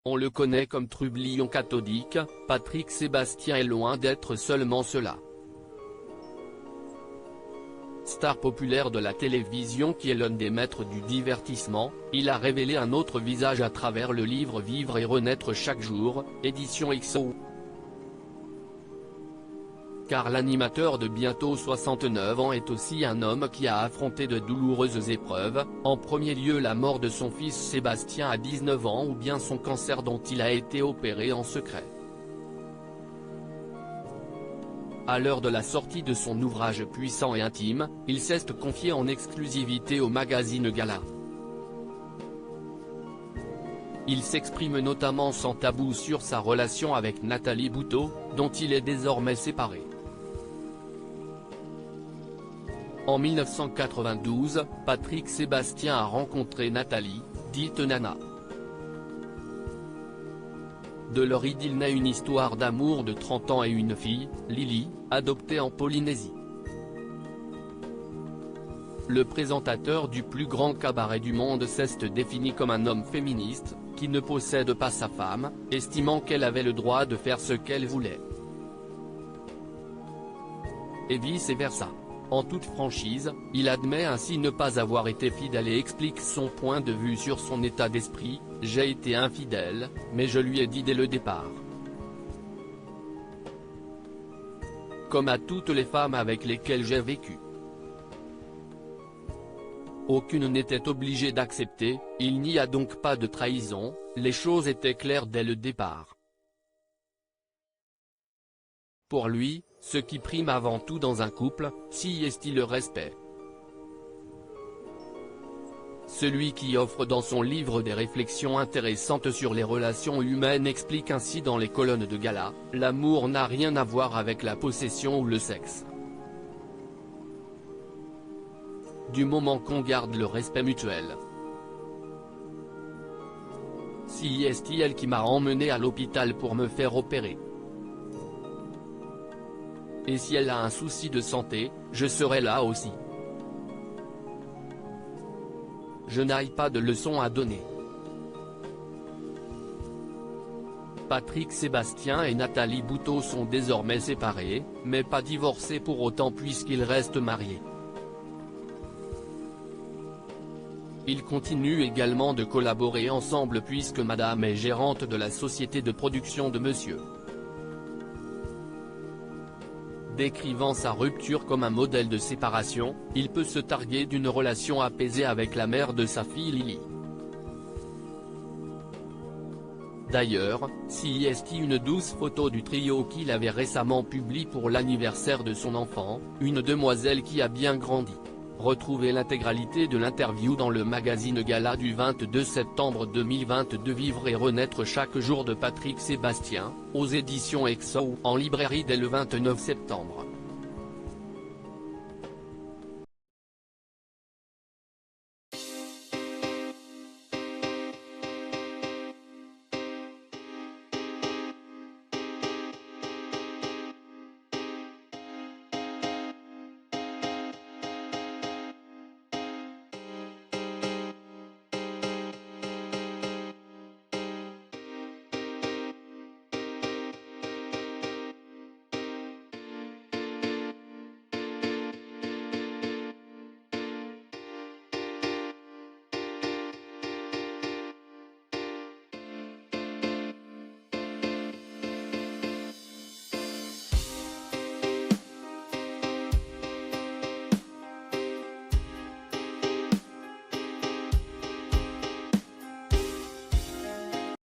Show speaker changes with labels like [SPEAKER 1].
[SPEAKER 1] On le connaît comme trublion cathodique, Patrick Sébastien est loin d'être seulement cela. Star populaire de la télévision qui est l'un des maîtres du divertissement, il a révélé un autre visage à travers le livre Vivre et renaître chaque jour, édition XO. Car l'animateur de bientôt 69 ans est aussi un homme qui a affronté de douloureuses épreuves, en premier lieu la mort de son fils Sébastien à 19 ans ou bien son cancer dont il a été opéré en secret. À l'heure de la sortie de son ouvrage puissant et intime, il s'est confié en exclusivité au magazine Gala. Il s'exprime notamment sans tabou sur sa relation avec Nathalie Bouteau, dont il est désormais séparé. En 1992, Patrick Sébastien a rencontré Nathalie, dite Nana. De leur idylle naît une histoire d'amour de 30 ans et une fille, Lily, adoptée en Polynésie. Le présentateur du plus grand cabaret du monde s'est défini comme un homme féministe, qui ne possède pas sa femme, estimant qu'elle avait le droit de faire ce qu'elle voulait. Et vice-versa. En toute franchise, il admet ainsi ne pas avoir été fidèle et explique son point de vue sur son état d'esprit: « J'ai été infidèle, mais je lui ai dit dès le départ. Comme à toutes les femmes avec lesquelles j'ai vécu. Aucune n'était obligée d'accepter, il n'y a donc pas de trahison, les choses étaient claires dès le départ. » Pour lui, ce qui prime avant tout dans un couple, c'est le respect. Celui qui offre dans son livre des réflexions intéressantes sur les relations humaines explique ainsi dans les colonnes de Gala: « L'amour n'a rien à voir avec la possession ou le sexe. Du moment qu'on garde le respect mutuel. C'est elle qui m'a emmené à l'hôpital pour me faire opérer. Et si elle a un souci de santé, je serai là aussi. Je n'ai pas de leçons à donner. » Patrick Sébastien et Nathalie Bouteau sont désormais séparés, mais pas divorcés pour autant puisqu'ils restent mariés. Ils continuent également de collaborer ensemble puisque Madame est gérante de la société de production de Monsieur. Décrivant sa rupture comme un modèle de séparation, il peut se targuer d'une relation apaisée avec la mère de sa fille Lily. D'ailleurs, c'est une douce photo du trio qu'il avait récemment publiée pour l'anniversaire de son enfant, une demoiselle qui a bien grandi. Retrouvez l'intégralité de l'interview dans le magazine Gala du 22 septembre 2022. Vivre et renaître chaque jour de Patrick Sébastien, aux éditions XO, en librairie dès le 29 septembre.